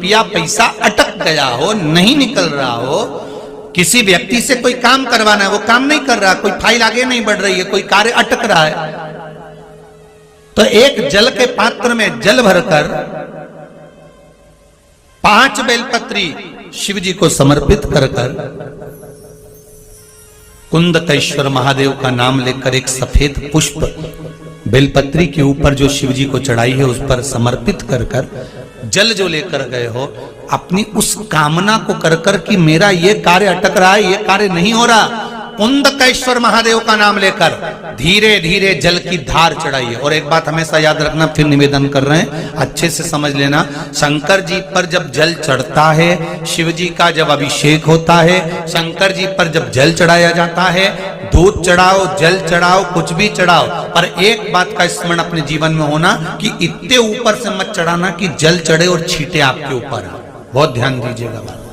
रुपया पैसा अटक गया हो, नहीं निकल रहा हो, किसी व्यक्ति से कोई काम करवाना है, वो काम नहीं कर रहा, कोई फाइल आगे नहीं बढ़ रही है, कोई कार्य अटक रहा है, तो एक जल के पात्र में जल भरकर 5 बेलपत्री शिव जी को समर्पित कर कुंदकेश्वर महादेव का नाम लेकर एक सफेद पुष्प बेलपत्री के ऊपर जो शिव जी को चढ़ाई है उस पर समर्पित कर जल जो लेकर गए हो, अपनी उस कामना को कर कि मेरा ये कार्य अटक रहा है, ये कार्य नहीं हो रहा, कुंदकेश्वर महादेव का नाम लेकर धीरे धीरे जल की धार चढ़ाइए। और एक बात हमेशा याद रखना, फिर निवेदन कर रहे हैं, अच्छे से समझ लेना, शंकर जी पर जब जल चढ़ता है, शिव जी का जब अभिषेक होता है, शंकर जी पर जब जल चढ़ाया जाता है, दूध चढ़ाओ, जल चढ़ाओ, कुछ भी चढ़ाओ, पर एक बात का स्मरण अपने जीवन में होना कि इतने ऊपर से मत चढ़ाना कि जल चढ़े और छींटे आपके ऊपर। बहुत ध्यान दीजिएगा बात।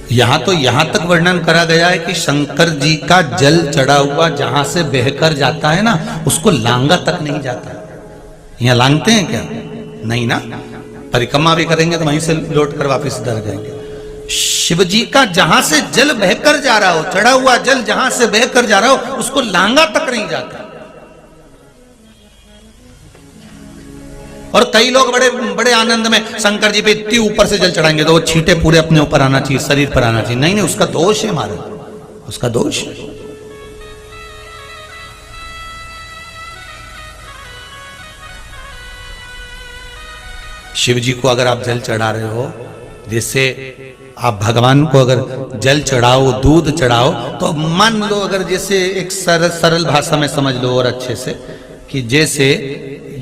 यहां तक वर्णन करा गया है कि शंकर जी का जल चढ़ा हुआ जहां से बहकर जाता है ना, उसको लांगा तक नहीं जाता। यहां लांगते हैं क्या? नहीं ना, परिक्रमा भी करेंगे तो वहीं से लौट कर वापस इधर जाएंगे। शिव जी का जहां से जल बहकर जा रहा हो, चढ़ा हुआ जल जहां से बहकर जा रहा हो, उसको लांगा तक नहीं जाता। और कई लोग बड़े बड़े आनंद में शंकर जी पे इतनी ऊपर से जल चढ़ाएंगे तो वो छींटे पूरे अपने ऊपर आना चाहिए, शरीर पर आना चाहिए। नहीं नहीं, उसका दोष है हमारा, उसका दोष है। शिव जी को अगर आप जल चढ़ा रहे हो, जैसे आप भगवान को अगर जल चढ़ाओ, दूध चढ़ाओ, तो मान लो अगर जैसे एक सरल भाषा में समझ लो और अच्छे से, कि जैसे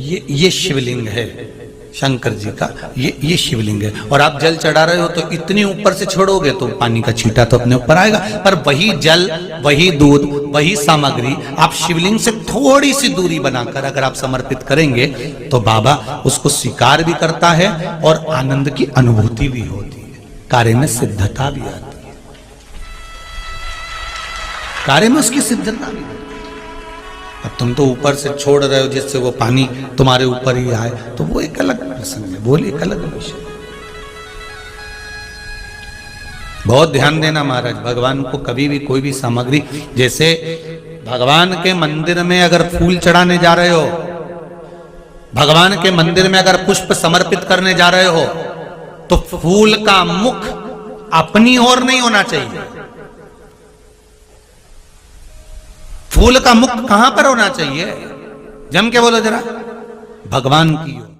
ये शिवलिंग है शंकर जी का, ये शिवलिंग है, और आप जल चढ़ा रहे हो तो इतनी ऊपर से छोड़ोगे तो पानी का छींटा तो अपने ऊपर आएगा, पर वही जल, वही दूध, वही सामग्री आप शिवलिंग से थोड़ी सी दूरी बनाकर अगर आप समर्पित करेंगे तो बाबा उसको स्वीकार भी करता है और आनंद की अनुभूति भी होती है, कार्य में सिद्धता भी आती है, कार्य में उसकी सिद्धता भी। अब तुम तो ऊपर से छोड़ रहे हो जिससे वो पानी तुम्हारे ऊपर ही आए, तो वो एक अलग प्रसंग है, वो एक अलग विषय। बहुत ध्यान देना महाराज, भगवान को कभी भी कोई भी सामग्री, जैसे भगवान के मंदिर में अगर फूल चढ़ाने जा रहे हो, भगवान के मंदिर में अगर पुष्प समर्पित करने जा रहे हो, तो फूल का मुख अपनी ओर नहीं होना चाहिए। फूल का मुख कहां पर होना चाहिए? जम के बोलो जरा, भगवान की ओर।